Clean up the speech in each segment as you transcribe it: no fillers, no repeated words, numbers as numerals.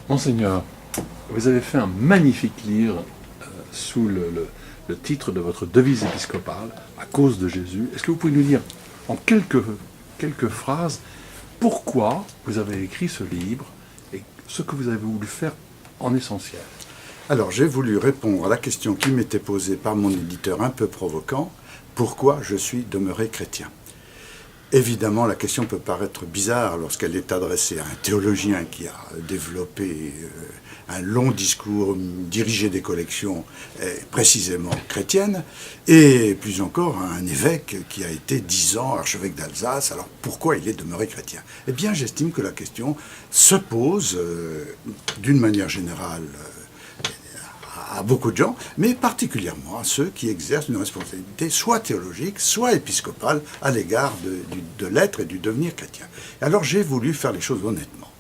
Monseigneur, vous avez fait un magnifique livre sous le titre de votre devise épiscopale, à cause de Jésus. Est-ce que vous pouvez nous dire en quelques phrases pourquoi vous avez écrit ce livre et ce que vous avez voulu faire en essentiel? Alors, j'ai voulu répondre à la question qui m'était posée par mon éditeur un peu provoquant, pourquoi je suis demeuré chrétien? Évidemment, la question peut paraître bizarre lorsqu'elle est adressée à un théologien qui a développé un long discours, dirigé des collections précisément chrétiennes, et plus encore à un évêque qui a été 10 ans archevêque d'Alsace. Alors pourquoi il est demeuré chrétien? Eh bien, j'estime que la question se pose d'une manière générale à beaucoup de gens, mais particulièrement à ceux qui exercent une responsabilité soit théologique, soit épiscopale à l'égard de l'être et du devenir chrétien. Alors j'ai voulu faire les choses honnêtement.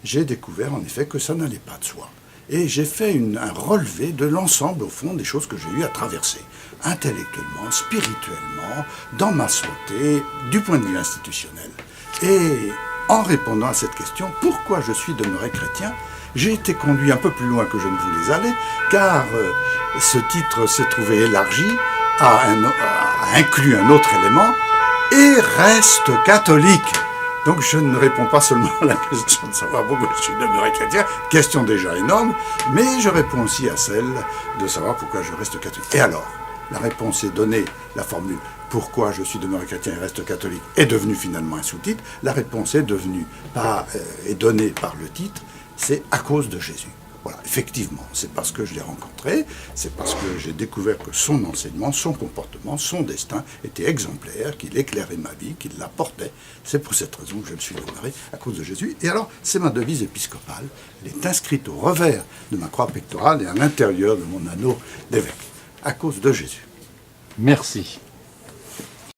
J'ai découvert en effet que ça n'allait pas de soi. Et j'ai fait un relevé de l'ensemble, au fond, des choses que j'ai eu à traverser, intellectuellement, spirituellement, dans ma santé, du point de vue institutionnel. Et en répondant à cette question, pourquoi je suis demeuré chrétien, j'ai été conduit un peu plus loin que je ne voulais aller, car ce titre s'est trouvé élargi, a inclus un autre élément, et reste catholique. Donc je ne réponds pas seulement à la question de savoir pourquoi je suis demeuré chrétien, question déjà énorme, mais je réponds aussi à celle de savoir pourquoi je reste catholique. Et alors, la réponse est donnée, la formule « Pourquoi je suis demeuré chrétien et reste catholique » est devenue finalement un sous-titre. La réponse est donnée par le titre, c'est à cause de Jésus. Voilà, effectivement, c'est parce que je l'ai rencontré, c'est parce que j'ai découvert que son enseignement, son comportement, son destin était exemplaire, qu'il éclairait ma vie, qu'il la portait. C'est pour cette raison que je le suis demeuré à cause de Jésus. Et alors, c'est ma devise épiscopale. Elle est inscrite au revers de ma croix pectorale et à l'intérieur de mon anneau d'évêque. À cause de Jésus. Merci.